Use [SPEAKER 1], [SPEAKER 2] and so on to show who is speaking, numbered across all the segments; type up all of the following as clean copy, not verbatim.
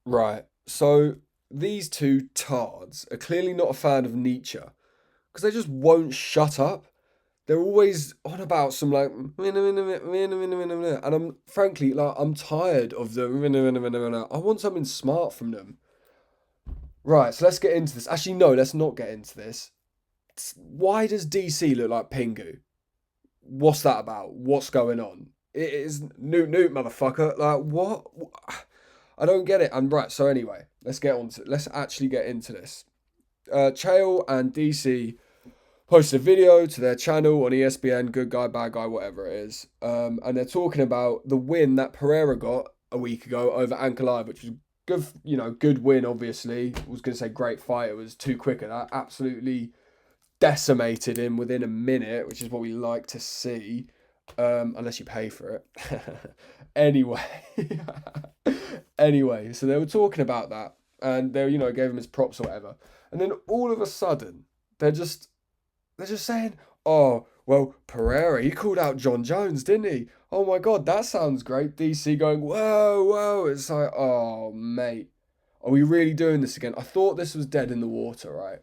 [SPEAKER 1] Right. So these two tards are clearly not a fan of Nietzsche because they just won't shut up. They're always on about some like, and I'm frankly like I'm tired of the. I want something smart from them. Right. So let's get into this. Actually, no, let's not get into this. Why does DC look like Pingu? What's that about? What's going on? It is Newt Newt, motherfucker. Like what? I don't get it. And right, so anyway, let's actually get into this. Chael and DC posted a video to their channel on ESPN, good guy, bad guy, whatever it is. And they're talking about the win that Pereira got a week ago over Ankalaev, which was good, good win, obviously. I was going to say great fight. It was too quick and that absolutely decimated him within a minute, which is what we like to see. Unless you pay for it. Anyway, anyway, so they were talking about that, and they, gave him his props or whatever, and then all of a sudden, they're just saying, "Oh, well, Pereira, he called out John Jones, didn't he? Oh my God, that sounds great." DC going, "Whoa, whoa!" It's like, oh mate, are we really doing this again? I thought this was dead in the water, right?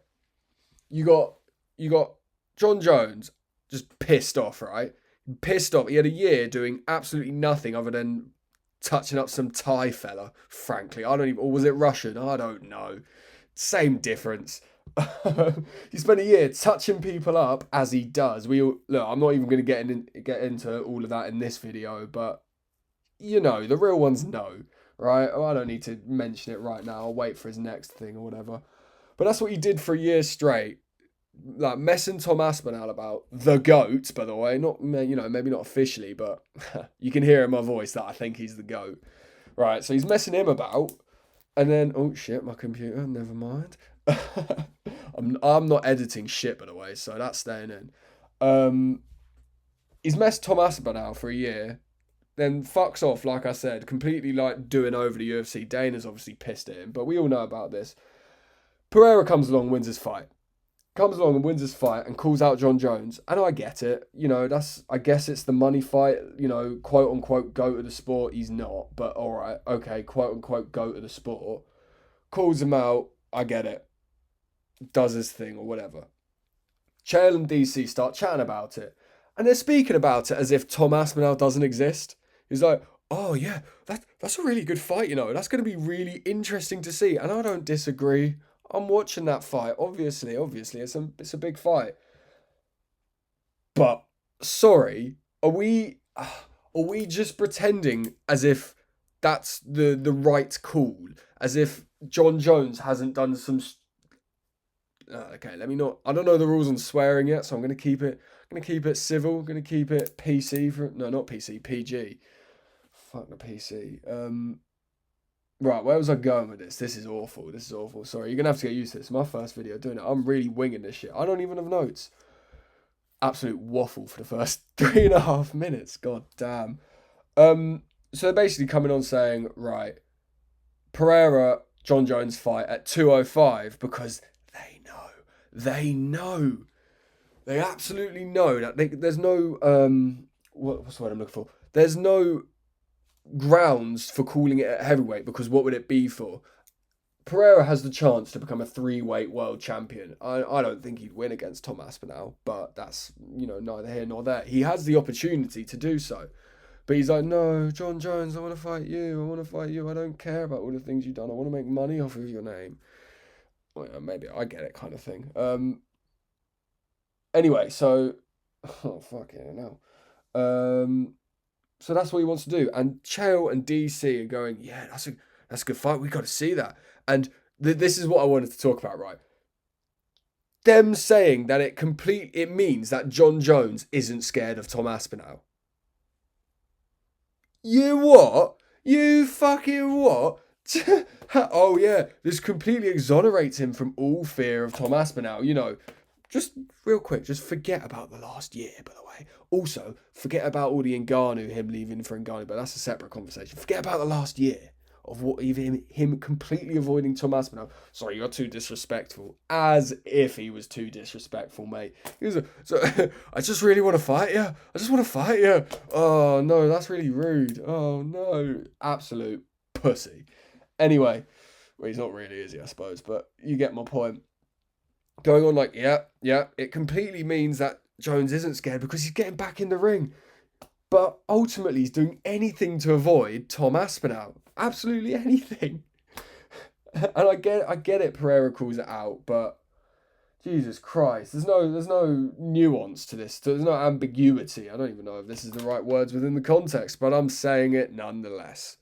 [SPEAKER 1] You got you got John Jones just pissed off, right? Pissed off. He had a year doing absolutely nothing other than touching up some Thai fella. Frankly, I don't even. Or was it Russian? I don't know. Same difference. He spent a year touching people up as he does. Look. I'm not even going to get into all of that in this video, but the real ones know, right? Oh, I don't need to mention it right now. I'll wait for his next thing or whatever. But that's what he did for a year straight, like messing Tom Aspinall about the goat. By the way, not maybe not officially, but you can hear in my voice that I think he's the goat. Right, so he's messing him about, and then oh shit, my computer. Never mind. I'm not editing shit by the way, so that's staying in. Um, he's messed Tom Aspinall for a year, then fucks off. Like I said, completely like doing over the UFC. Dana's obviously pissed at him, but we all know about this. Pereira comes along, wins his fight. Comes along and wins his fight and calls out John Jones. And I get it. I guess it's the money fight, quote unquote go to the sport. He's not, but all right, okay, quote unquote go to the sport. Calls him out. I get it. Does his thing or whatever. Chael and DC start chatting about it. And they're speaking about it as if Tom Aspinall doesn't exist. He's like, oh yeah, that's a really good fight, That's going to be really interesting to see. And I don't disagree. I'm watching that fight. Obviously, it's a big fight. But sorry, are we just pretending as if that's the right call? As if John Jones hasn't done some. Okay, let me not. I don't know the rules on swearing yet, so I'm gonna keep it. I'm gonna keep it civil. I'm gonna keep it PC for no, not PC, PG. Fuck the PC. Right, where was I going with this? This is awful. This is awful. Sorry, you're gonna have to get used to this. My first video doing it. I'm really winging this shit. I don't even have notes. Absolute waffle for the first 3.5 minutes. God damn. So they're basically coming on saying, right, Pereira, John Jones fight at 205 because they know, they absolutely know that there's no what's the word I'm looking for? There's no grounds for calling it at heavyweight because what would it be for? Pereira has the chance to become a three-weight world champion. I don't think he'd win against Tom Aspinall, but that's, neither here nor there. He has the opportunity to do so. But he's like, no, John Jones, I want to fight you. I want to fight you. I don't care about all the things you've done. I want to make money off of your name. Well, maybe I get it kind of thing. Anyway, so... Oh, fuck it, now. So that's what he wants to do. And Chael and DC are going, yeah, that's a good fight. We got to see that. And this is what I wanted to talk about, right? Them saying that it means that John Jones isn't scared of Tom Aspinall. You what? You fucking what? Oh yeah, this completely exonerates him from all fear of Tom Aspinall. Just real quick, just forget about the last year, by the way. Also, forget about all the Ngannou, him leaving for Ngannou, but that's a separate conversation. Forget about the last year of what even him completely avoiding Tom Aspinall. Sorry, you're too disrespectful. As if he was too disrespectful, mate. He was I just really want to fight you. I just want to fight you. Oh no, that's really rude. Oh no, absolute pussy. Anyway, Well, he's not really, is he, I suppose, but you get my point. Going on like, yeah, yeah, it completely means that Jones isn't scared because he's getting back in the ring. But ultimately, he's doing anything to avoid Tom Aspinall. Absolutely anything. And I get it. Pereira calls it out, but Jesus Christ, there's no nuance to this. There's no ambiguity. I don't even know if this is the right words within the context, but I'm saying it nonetheless.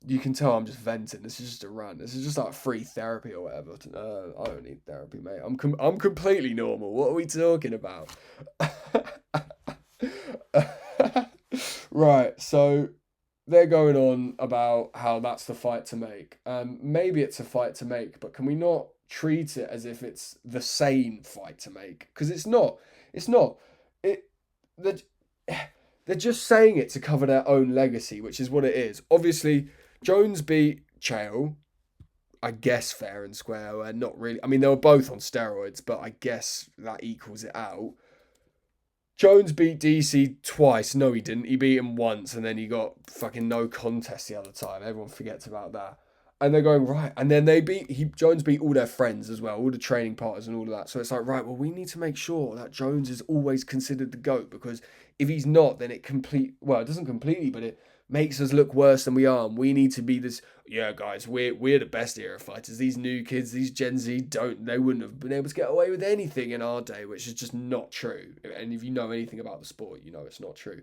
[SPEAKER 1] You can tell I'm just venting. This is just a rant. This is just like free therapy or whatever. I don't need therapy, mate. I'm completely normal. What are we talking about? Right, so they're going on about how that's the fight to make. Maybe it's a fight to make, but can we not treat it as if it's the sane fight to make? Because it's not. It's not. It. They're, they're just saying it to cover their own legacy, which is what it is. Obviously, Jones beat Chael, I guess fair and square, and not really. I mean, they were both on steroids, but I guess that equals it out. Jones beat DC twice. No, he didn't. He beat him once, and then he got fucking no contest the other time. Everyone forgets about that. And they're going, right. And then Jones beat all their friends as well, all the training partners and all of that. So it's like, right, well, we need to make sure that Jones is always considered the GOAT, because if he's not, then it doesn't completely, but it makes us look worse than we are. And we need to be this, yeah, guys, we're the best era fighters. These new kids, these Gen Z they wouldn't have been able to get away with anything in our day, which is just not true. And if you know anything about the sport, you know it's not true.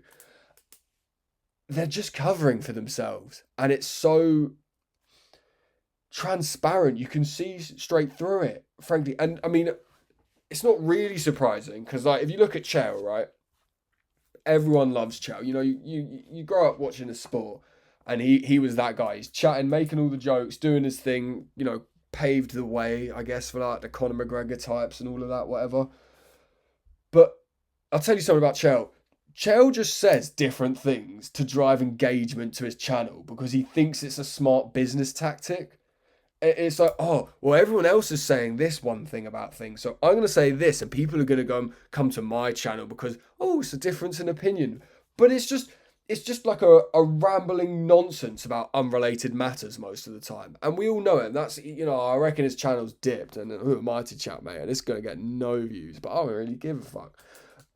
[SPEAKER 1] They're just covering for themselves. And it's so transparent. You can see straight through it, frankly. And I mean, it's not really surprising because, like, if you look at Chael, right? Everyone loves Chael. You know, you grow up watching the sport, and he was that guy. He's chatting, making all the jokes, doing his thing. You know, paved the way, I guess, for like the Conor McGregor types and all of that, whatever. But I'll tell you something about Chael. Chael just says different things to drive engagement to his channel because he thinks it's a smart business tactic. It's like, oh, well, everyone else is saying this one thing about things, so I'm going to say this, and people are going to come to my channel because, oh, it's a difference in opinion. But it's just like a rambling nonsense about unrelated matters most of the time. And we all know it. And that's, you know, I reckon his channel's dipped, and who am I to chat, mate? And it's going to get no views, but I don't really give a fuck.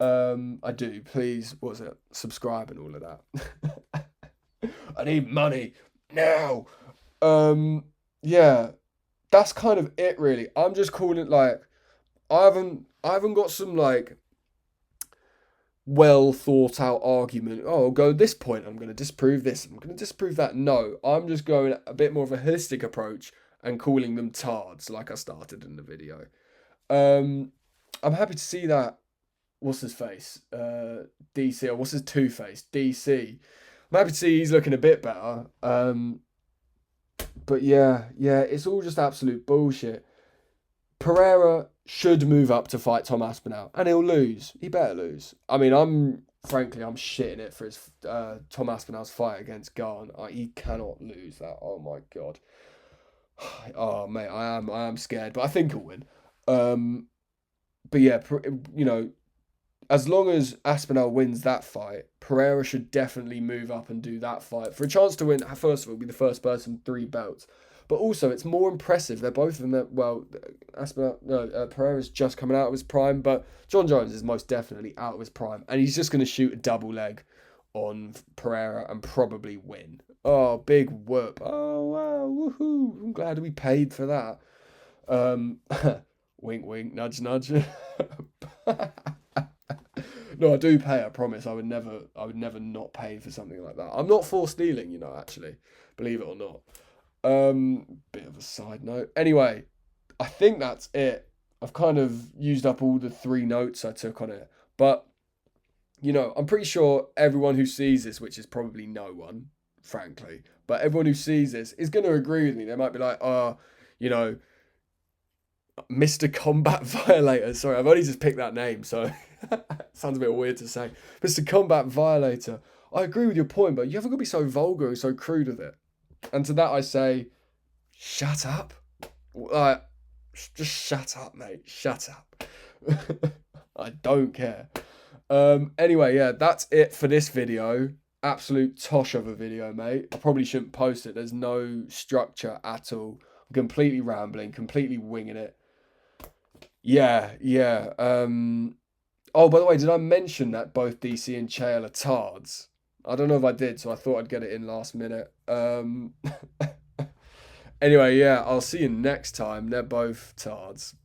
[SPEAKER 1] I do. Please, subscribe and all of that. I need money now. Yeah, that's kind of it, really. I'm just calling it like I haven't got some like well thought out argument. Oh, I'll go this point. I'm going to disprove this. I'm going to disprove that. No, I'm just going a bit more of a holistic approach and calling them tards, like I started in the video. I'm happy to see that. What's his face? DC, or what's his two-face? DC. I'm happy to see he's looking a bit better. But yeah, it's all just absolute bullshit. Pereira should move up to fight Tom Aspinall, and he'll lose. He better lose. I mean, I'm shitting it for his Tom Aspinall's fight against Garn. He cannot lose that. Oh my god. Oh mate, I am scared, but I think he'll win. But yeah, you know, as long as Aspinall wins that fight, Pereira should definitely move up and do that fight for a chance to win. First of all, be the first person with 3 belts, but also it's more impressive. They're both in the Pereira's just coming out of his prime, but Jon Jones is most definitely out of his prime, and he's just going to shoot a double leg on Pereira and probably win. Oh, big whoop! Oh wow, woohoo! I'm glad we paid for that. Wink, wink, nudge, nudge. No, I do pay, I promise. I would never not pay for something like that. I'm not for stealing, you know, actually. Believe it or not. Bit of a side note. Anyway, I think that's it. I've kind of used up all the 3 notes I took on it. But, you know, I'm pretty sure everyone who sees this, which is probably no one, frankly, but everyone who sees this is going to agree with me. They might be like, you know, Mr. Combat Violator. Sorry, I've only just picked that name, so sounds a bit weird to say. Mr. Combat Violator. I agree with your point, but you haven't got to be so vulgar and so crude with it. And to that I say, shut up. Just shut up, mate. Shut up. I don't care. Anyway, yeah, that's it for this video. absolute tosh of a video, mate. I probably shouldn't post it. There's no structure at all. I'm completely rambling, completely winging it. Yeah, yeah. Oh, by the way, did I mention that both DC and Chael are Tards? I don't know if I did, so I thought I'd get it in last minute. Anyway, yeah, I'll see you next time. They're both Tards.